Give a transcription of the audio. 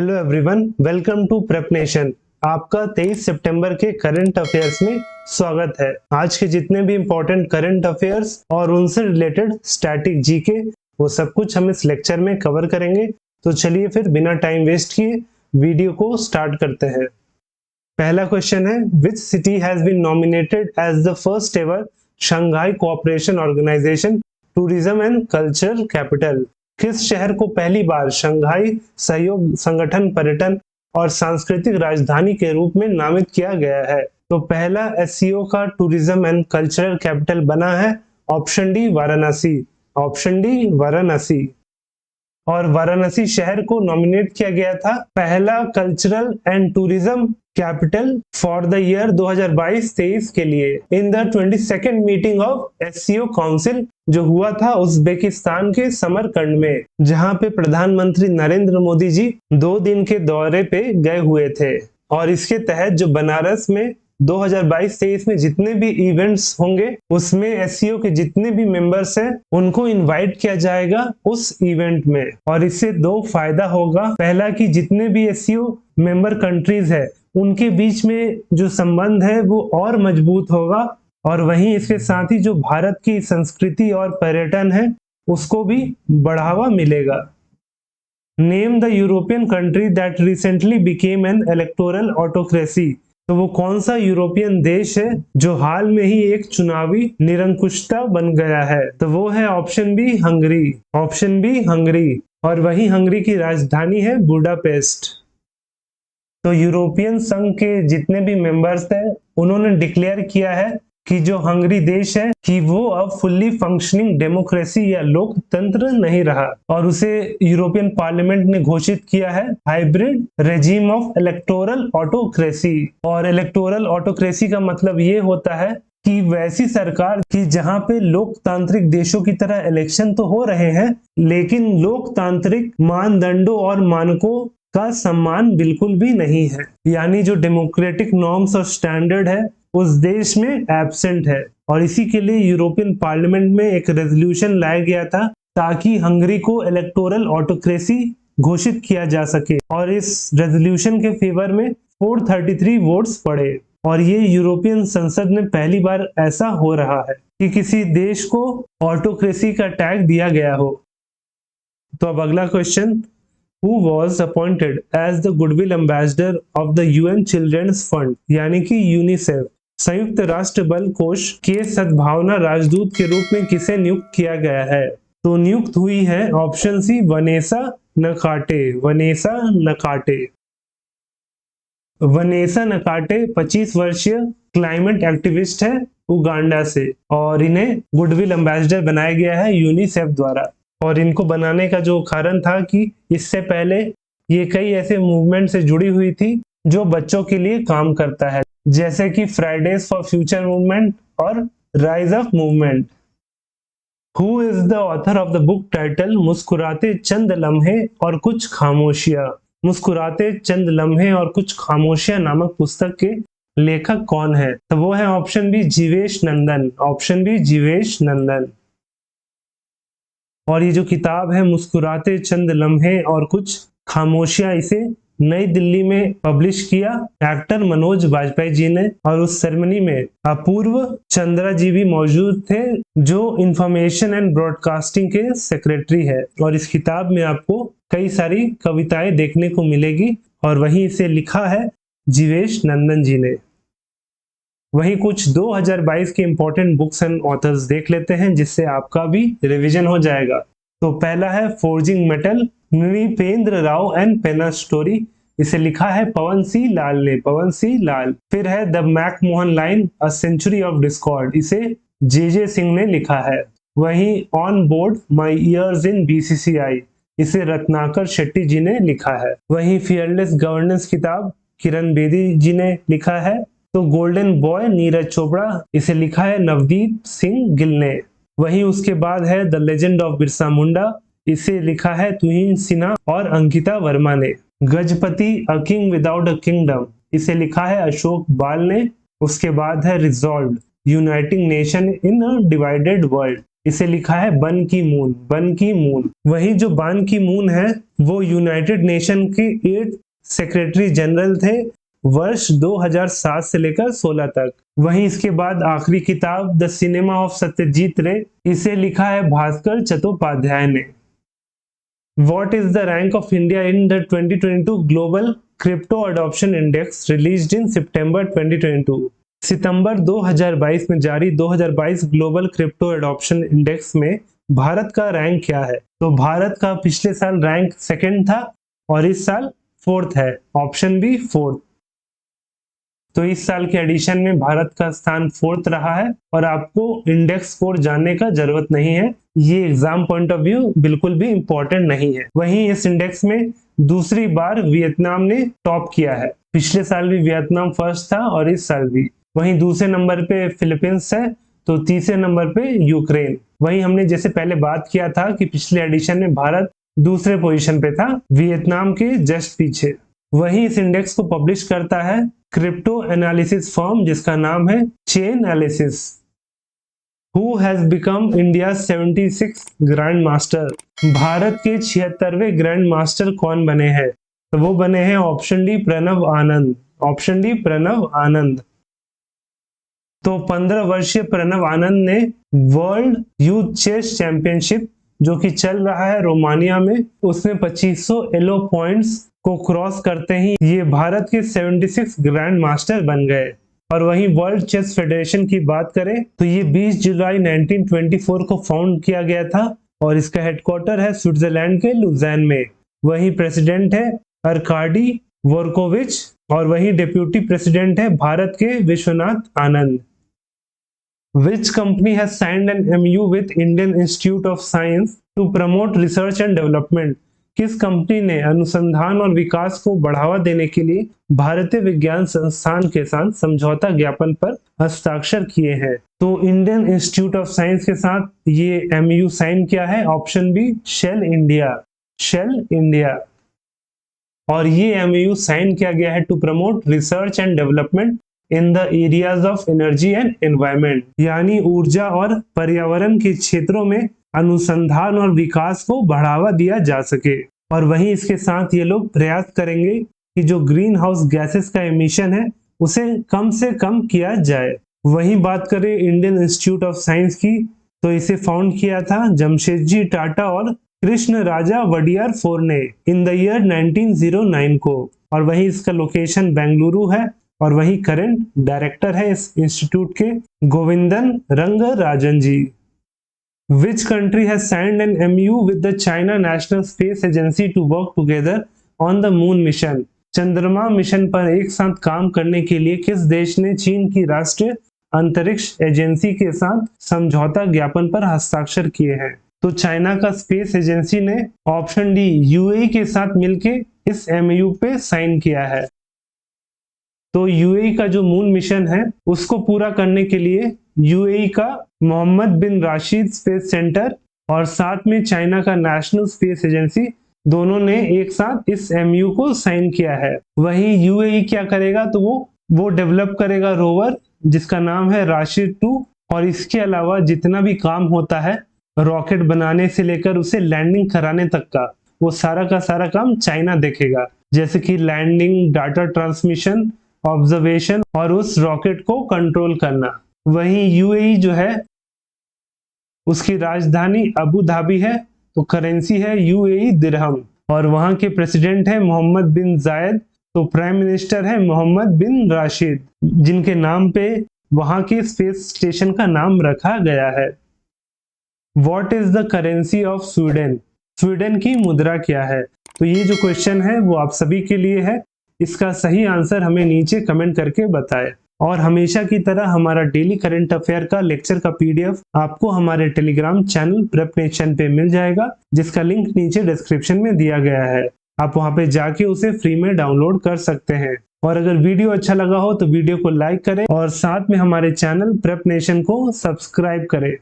Hello everyone, welcome to Prep Nation. आपका 23 सितंबर के current affairs में स्वागत है। आज के जितने भी इम्पोर्टेंट करंट अफेयर्स और उनसे रिलेटेड स्टैटिक जीके वो सब कुछ हम इस लेक्चर में कवर करेंगे। तो चलिए फिर बिना टाइम वेस्ट किए वीडियो को स्टार्ट करते हैं। पहला क्वेश्चन है, which city has been nominated as the first ever Shanghai Cooperation Organisation tourism and culture capital? किस शहर को पहली बार शंघाई सहयोग संगठन पर्यटन और सांस्कृतिक राजधानी के रूप में नामित किया गया है? तो पहला एससीओ का टूरिज्म एंड कल्चरल कैपिटल बना है option D Varanasi. Option D Varanasi. और वाराणसी शहर को नॉमिनेट किया गया था पहला cultural and tourism capital for the year 2022-23 के लिए in the 22nd meeting of SCO council, जो हुआ था उज्बेकिस्तान के समरकंड में, जहां पे प्रधानमंत्री नरेंद्र मोदी जी 2 दिन के दौरे पे गए हुए थे। और इसके तहत जो बनारस में 2022-23 में जितने भी इवेंट्स होंगे उसमें एससीओ के जितने भी मेंबर्स हैं उनको इनवाइट किया जाएगा उस इवेंट में। और इससे 2 फायदा होगा। पहला कि जितने भी एससीओ मेंबर कंट्रीज है उनके बीच में जो संबंध है वो और मजबूत होगा, और वहीं इसके साथ ही जो भारत की संस्कृति और पर्यटन है उसको भी बढ़ावा मिलेगा। Name the European country that recently became an electoral autocracy. तो वो कौन सा यूरोपियन देश है जो हाल में ही एक चुनावी निरंकुशता बन गया है? तो वो है option B Hungary. Option B Hungary. और वही हंगरी की राजधानी है बुडापेस्ट। तो यूरोपियन संघ के जितने भी मेंबर्स हैं उन्होंने डिक्लेयर किया है कि जो हंगरी देश है कि वो अब फुल्ली फंक्शनिंग डेमोक्रेसी या लोकतंत्र नहीं रहा, और उसे यूरोपियन पार्लियामेंट ने घोषित किया है hybrid regime of electoral autocracy. और इलेक्टोरल ऑटोक्रेसी का मतलब ये होता है कि वैसी सरकार कि जहां पे लोकतांत्रिक देशों की तरह इलेक्शन तो हो रहे हैं लेकिन लोकतांत्रिक मानदंडों और मानकों का सम्मान बिल्कुल भी नहीं है, यानी जो डेमोक्रेटिक नॉर्म्स और स्टैंडर्ड है उस देश में एब्सेंट है। और इसी के लिए यूरोपियन पार्लियामेंट में एक रेजोल्यूशन लाया गया था ताकि हंगरी को इलेक्टोरल ऑटोक्रेसी घोषित किया जा सके। और इस रेजोल्यूशन के फेवर में 433 वोट्स पड़े। और ये यूरोपियन संसद में पहली बार ऐसा हो रहा है कि किसी देश को ऑटोक्रेसी का टैग दिया गया हो। तो अब अगला question, Who was appointed as the Goodwill Ambassador of the UN Children's Fund यानी कि यूनिसेफ? संयुक्त राष्ट्र बल कोष के सद्भावना राजदूत के रूप में किसे नियुक्त किया गया है? तो नियुक्त हुई है ऑप्शन सी वनेसा नकाटे। वनेसा नकाटे। वनेसा नकाटे 25 वर्षीय क्लाइमेट एक्टिविस्ट है उगांडा से, और इन्हें गुडविल एम्बेसडर बनाया गया है यूनिसेफ द्वारा। और इनको बनाने का जो कारण था कि इससे पहले ये कई ऐसे मूवमेंट से जुड़ी हुई थी जो बच्चों के लिए काम करता है, जैसे कि फ्राइडेज फॉर फ्यूचर मूवमेंट और rise up movement. Who is the author of the book title मुस्कुराते चंद लम्हे और कुछ खामोशियां? मुस्कुराते चंद लम्हे और कुछ खामोशियां नामक पुस्तक के लेखक कौन है? तो वो है ऑप्शन बी जीवेश नंदन। ऑप्शन बी जीवेश नंदन। और ये जो किताब है मुस्कुराते चंद लम्हे और कुछ खामोशियां, इसे नई दिल्ली में पब्लिश किया एक्टर मनोज बाजपेयी जी ने। और उस सेरेमनी में अपूर्व चंद्रा जी भी मौजूद थे जो इंफॉर्मेशन एंड ब्रॉडकास्टिंग के सेक्रेटरी है। और इस किताब में आपको कई सारी कविताएं देखने को मिलेगी, और वहीं इसे लिखा है जीवेश नंदन जी ने। वहीं कुछ 2022 के इंपॉर्टेंट बुक्स एंड ऑथर्स देख लेते हैं जिससे आपका भी रिवीजन हो जाएगा। तो पहला है forging metal, Nripendra Rao and पेना स्टोरी। इसे लिखा है पवन सी लाल ने। पवन सी लाल। फिर है the McMahon line, a century of discord. इसे जे सिंह ने लिखा है। वहीं on board my years in BCCI, इसे रत्नाकर शेट्टी जी ने लिखा है। वहीं फियरलेस गवर्नेंस किताब किरण बेदी जी ने लिखा है। तो गोल्डन बॉय नीरज चोपड़ा, इसे लिखा है नवदीप सिंह गिल ने। वहीं उसके बाद है the legend of Birsa Munda, इसे लिखा है तुहिन सिन्हा और अंकिता वर्मा ने। Gajapati a king without a kingdom, इसे लिखा है अशोक बाल ने। उसके बाद है resolve uniting nation in a divided world, इसे लिखा है बन की मून, बन की मून। वही जो बान की मून है वो यूनाइटेड नेशन के 8 सेक्रेटरी जनरल थे वर्ष 2007 से लेकर 16 तक। वहीं इसके बाद आखिरी किताब द सिनेमा ऑफ सत्यजीत रे, इसे लिखा है भास्कर चट्टोपाध्याय ने। What is the rank of India in the 2022 Global Crypto Adoption Index released in September 2022? सितंबर 2022 में जारी 2022 ग्लोबल क्रिप्टो एडॉप्शन इंडेक्स में भारत का रैंक क्या है? तो भारत का पिछले साल रैंक सेकंड था और इस साल फोर्थ है, ऑप्शन बी फोर्थ। तो इस साल के एडिशन में भारत का स्थान फोर्थ रहा है और आपको इंडेक्स स्कोर जानने का जरूरत नहीं है, ये एग्जाम पॉइंट ऑफ व्यू बिल्कुल भी इंपॉर्टेंट नहीं है। वहीं इस इंडेक्स में दूसरी बार वियतनाम ने टॉप किया है, पिछले साल भी वियतनाम फर्स्ट था और इस साल भी। वहीं दूसरे नंबर पे फिलीपींस है, तो तीसरे नंबर पे यूक्रेन। वहीं हमने जैसे पहले बात किया था कि पिछले एडिशन में भारत दूसरे पोजीशन पे था, वियतनाम के जस्ट पीछे। वहीं इस इंडेक्स को पब्लिश करता है क्रिप्टो एनालिसिस फर्म जिसका नाम है Chainalysis। Who has become India's 76th grand master? Bharat के 76वें ग्रैंड मास्टर कौन बने हैं? तो वो बने हैं ऑप्शन डी प्रणव आनंद, ऑप्शन डी प्रणव आनंद। तो 15 वर्षीय प्रणव आनंद ने वर्ल्ड यूथ चेस चैंपियनशिप जो कि चल रहा है रोमानिया में, उसमें 2500 एलो पॉइंट्स को क्रॉस करते ही ये भारत के 76 ग्रैंड मास्टर बन गए। और वहीं वर्ल्ड चेस फेडरेशन की बात करें तो ये 20 जुलाई 1924 को फाउंड किया गया था और इसका हेडक्वार्टर है स्विट्जरलैंड के लुज़ैन में। वहीं प्रेसिडेंट है अर्काडी वोर्कोविच और वहीं डेप्यूटी प्रेसिडेंट है भारत के Vishwanath Anand. Which company has signed an MOU with Indian Institute of Science to promote research and development? किस कंपनी ने अनुसंधान और विकास को बढ़ावा देने के लिए भारतीय विज्ञान संस्थान के साथ समझौता ज्ञापन पर हस्ताक्षर किए हैं? तो इंडियन इंस्टीट्यूट ऑफ साइंस के साथ ये MOU साइन किया है, option B Shell India, Shell India. और ये MOU साइन किया गया है to promote research and development in the areas of energy and environment, यानी ऊर्जा और पर्यावरण के क्षेत्रों में अनुसंधान और विकास को बढ़ावा दिया जा सके। और वहीं इसके साथ ये लोग प्रयास करेंगे कि जो ग्रीन हाउस गैसेस का एमिशन है उसे कम से कम किया जाए। वहीं बात करें इंडियन इंस्टीट्यूट ऑफ साइंस की, तो इसे फाउंड किया था जमशेदजी टाटा और कृष्ण राजा वडियार 4 ने इन द ईयर 1909 को। और वहीं इसका लोकेशन बेंगलुरु है और वही करंट डायरेक्टर है इस इंस्टीट्यूट के गोविंदन रंगराजन जी। Which country has signed an MOU with the China National Space Agency to work together on the moon mission? चंद्रमा मिशन पर एक साथ काम करने के लिए किस देश ने चीन की राष्ट्रीय अंतरिक्ष एजेंसी के साथ समझौता ज्ञापन पर हस्ताक्षर किए हैं? तो चाइना का स्पेस एजेंसी ने ऑप्शन डी यूएई के साथ मिलके इस MOU पे साइन किया है। तो यूएई का जो मून मिशन है उसको पूरा करने के लिए यूएई का मोहम्मद बिन राशिद स्पेस सेंटर और साथ में चाइना का नेशनल स्पेस एजेंसी, दोनों ने एक साथ इस MOU को साइन किया है। वहीं यूएई क्या करेगा, तो वो डेवलप करेगा रोवर जिसका नाम है राशिद 2, और इसके अलावा जितना भी काम होता है रॉकेट बनाने से लेकर उसे लैंडिंग कराने तक का, वो सारा का सारा काम चाइना देखेगा, जैसे कि लैंडिंग, डाटा ट्रांसमिशन, ऑब्जर्वेशन और उस रॉकेट को कंट्रोल करना। वहीं यूएई जो है उसकी राजधानी अबू धाबी है, तो करेंसी है यूएई दिरहम, और वहां के प्रेसिडेंट है मोहम्मद बिन जायद, तो प्राइम मिनिस्टर है मोहम्मद बिन राशिद, जिनके नाम पे वहां के स्पेस स्टेशन का नाम रखा गया है। What is the currency of Sweden? Sweden की मुद्रा क्या है? तो ये जो क्वेश्चन है वो आप सभी के लिए है, इसका सही आंसर हमें नीचे कमेंट करके बताएं। और हमेशा की तरह हमारा डेली करंट अफेयर का लेक्चर का PDF आपको हमारे टेलीग्राम चैनल प्रेप नेशन पे मिल जाएगा, जिसका लिंक नीचे डिस्क्रिप्शन में दिया गया है। आप वहां पे जाके उसे फ्री में डाउनलोड कर सकते हैं। और अगर वीडियो अच्छा लगा हो तो वीडियो को लाइक करें और साथ में हमारे चैनल प्रेप नेशन को सब्सक्राइब करें।